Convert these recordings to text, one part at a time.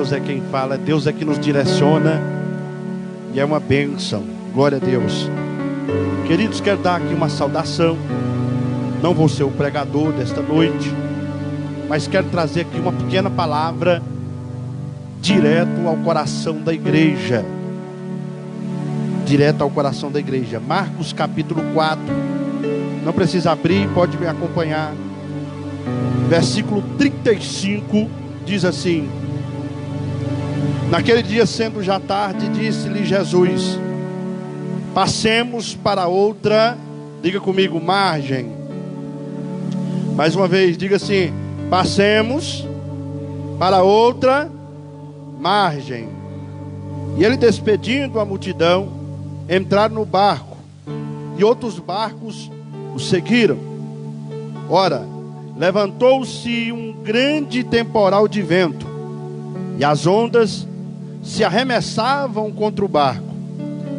Deus é quem fala, Deus é que nos direciona, e é uma bênção. Glória a Deus. Queridos, quero dar aqui uma saudação. Não vou ser o pregador desta noite, mas quero trazer aqui uma pequena palavra direto ao coração da igreja. Direto ao coração da igreja. Marcos capítulo 4. Não precisa abrir, pode me acompanhar. Versículo 35 diz assim: naquele dia, sendo já tarde, disse-lhe Jesus: passemos para outra, diga comigo, margem. Mais uma vez, diga assim: passemos para outra margem. E ele, despedindo a multidão, entraram no barco, e outros barcos o seguiram. Ora, levantou-se um grande temporal de vento, e as ondas se arremessavam contra o barco,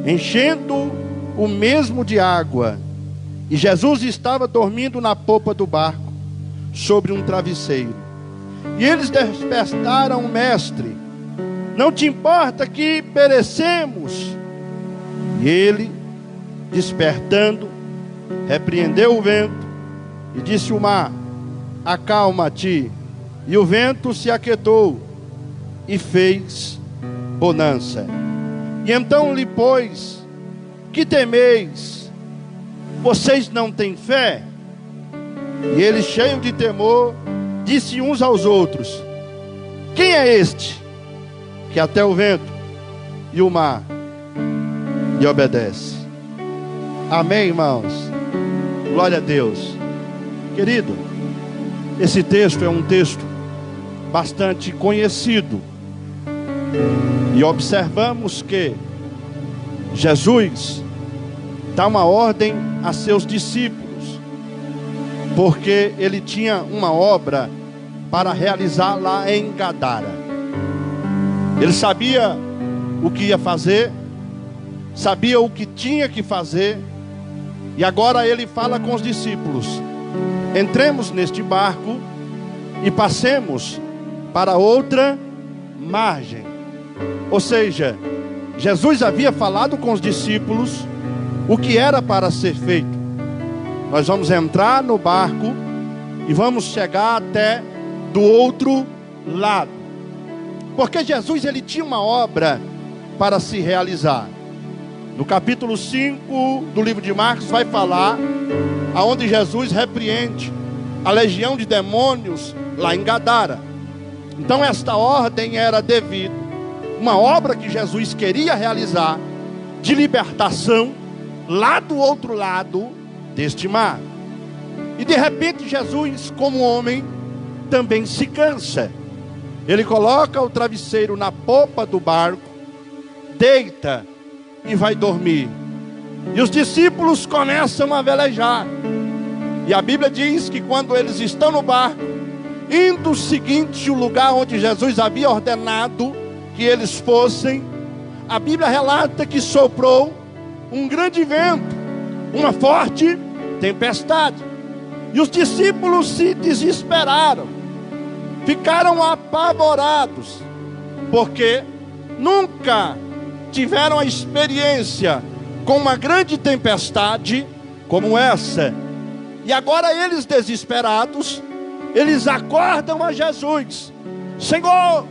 enchendo o mesmo de água. E Jesus estava dormindo na popa do barco, sobre um travesseiro. E eles despertaram o mestre: não te importa que perecemos? E ele, despertando, repreendeu o vento e disse ao mar: acalma-te. E o vento se aquietou e fez bonança. E então lhe pôs: que temeis? Vocês não têm fé? E ele, cheio de temor, disse uns aos outros: quem é este que até o vento e o mar lhe obedece? Amém, irmãos? Glória a Deus. Querido, esse texto é um texto bastante conhecido, e observamos que Jesus dá uma ordem a seus discípulos, porque ele tinha uma obra para realizar lá em Gadara. Ele sabia o que ia fazer, sabia o que tinha que fazer, e agora ele fala com os discípulos: entremos neste barco e passemos para outra margem. Ou seja, Jesus havia falado com os discípulos o que era para ser feito. Nós vamos entrar no barco e vamos chegar até do outro lado, porque Jesus, ele tinha uma obra para se realizar. No capítulo 5 do livro de Marcos vai falar aonde Jesus repreende a legião de demônios lá em Gadara. Então esta ordem era devido a uma obra que Jesus queria realizar de libertação lá do outro lado deste mar. E de repente Jesus, como homem, também se cansa. Ele coloca o travesseiro na popa do barco, deita e vai dormir. E os discípulos começam a velejar. E a Bíblia diz que quando eles estão no barco, indo seguinte o lugar onde Jesus havia ordenado que eles fossem, a Bíblia relata que soprou um grande vento, uma forte tempestade. E os discípulos se desesperaram, ficaram apavorados, porque nunca tiveram a experiência com uma grande tempestade como essa. E agora eles, desesperados, eles acordam a Jesus: Senhor,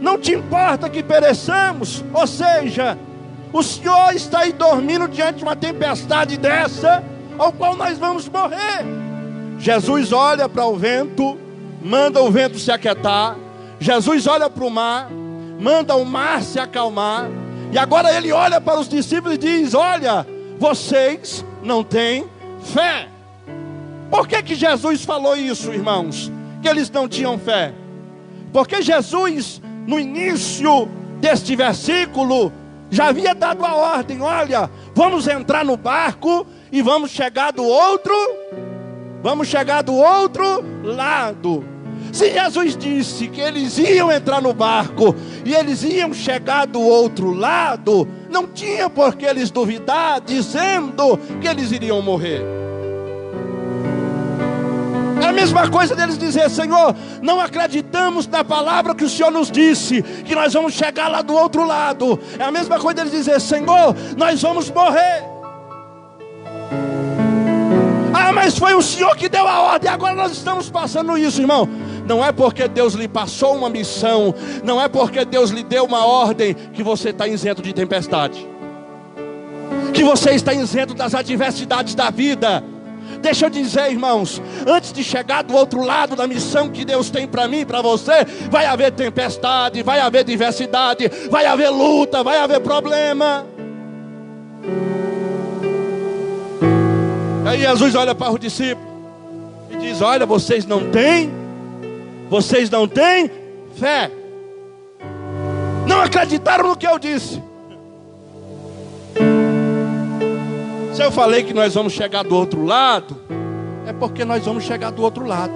não te importa que pereçamos? Ou seja, o Senhor está aí dormindo diante de uma tempestade dessa, ao qual nós vamos morrer. Jesus olha para o vento, manda o vento se aquietar. Jesus olha para o mar, manda o mar se acalmar. E agora ele olha para os discípulos e diz: olha, vocês não têm fé. Por que Jesus falou isso, irmãos? Que eles não tinham fé? Porque Jesus, no início deste versículo, já havia dado a ordem: olha, vamos entrar no barco e vamos chegar do outro lado. Se Jesus disse que eles iam entrar no barco e eles iam chegar do outro lado, não tinha por que eles duvidar, dizendo que eles iriam morrer. mesma coisa deles dizer: Senhor, não acreditamos na palavra que o Senhor nos disse, que nós vamos chegar lá do outro lado. É a mesma coisa deles dizer: Senhor, nós vamos morrer. Ah, mas foi o Senhor que deu a ordem, agora nós estamos passando isso, irmão. Não é porque Deus lhe passou uma missão, não é porque Deus lhe deu uma ordem, que você está isento de tempestade, que você está isento das adversidades da vida. Deixa eu dizer, irmãos, antes de chegar do outro lado da missão que Deus tem para mim e para você, vai haver tempestade, vai haver diversidade, vai haver luta, vai haver problema. Aí Jesus olha para os discípulos e diz: olha, vocês não têm fé, não acreditaram no que eu disse. Se eu falei que nós vamos chegar do outro lado, é porque nós vamos chegar do outro lado.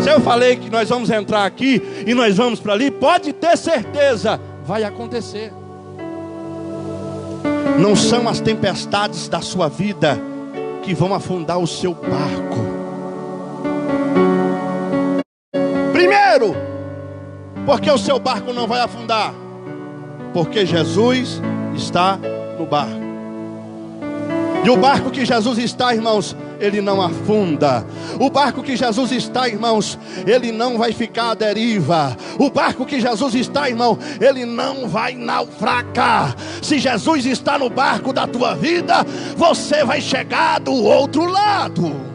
Se eu falei que nós vamos entrar aqui e nós vamos para ali, pode ter certeza, vai acontecer. Não são as tempestades da sua vida que vão afundar o seu barco. Primeiro, porque o seu barco não vai afundar, porque Jesus está no barco. E o barco que Jesus está, irmãos, ele não afunda. O barco que Jesus está, irmãos, ele não vai ficar à deriva. O barco que Jesus está, irmão, ele não vai naufragar. Se Jesus está no barco da tua vida, você vai chegar do outro lado.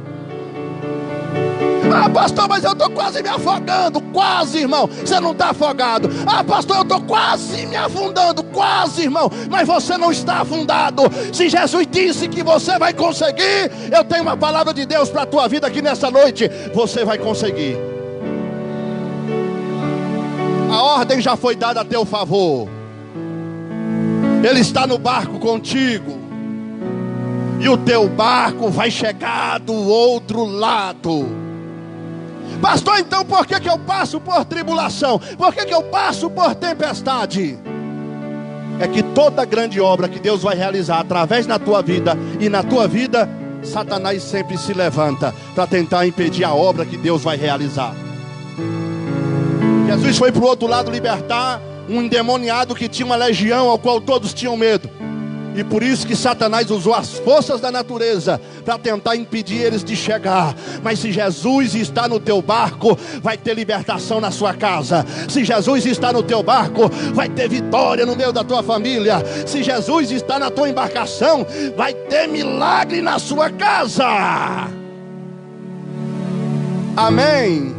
Ah, pastor, mas eu estou quase me afogando. Quase, irmão, você não está afogado. Ah, pastor, eu estou quase me afundando. Quase, irmão, mas você não está afundado. Se Jesus disse que você vai conseguir, eu tenho uma palavra de Deus para a tua vida aqui nessa noite. Você vai conseguir. A ordem já foi dada a teu favor. Ele está no barco contigo. E o teu barco vai chegar do outro lado. Pastor, então por que eu passo por tribulação? Por que eu passo por tempestade? É que toda grande obra que Deus vai realizar através da tua vida e na tua vida, Satanás sempre se levanta para tentar impedir a obra que Deus vai realizar. Jesus foi para o outro lado libertar um endemoniado que tinha uma legião ao qual todos tinham medo. E por isso que Satanás usou as forças da natureza para tentar impedir eles de chegar. Mas se Jesus está no teu barco, vai ter libertação na sua casa. Se Jesus está no teu barco, vai ter vitória no meio da tua família. Se Jesus está na tua embarcação, vai ter milagre na sua casa. Amém?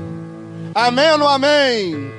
Amém ou não amém?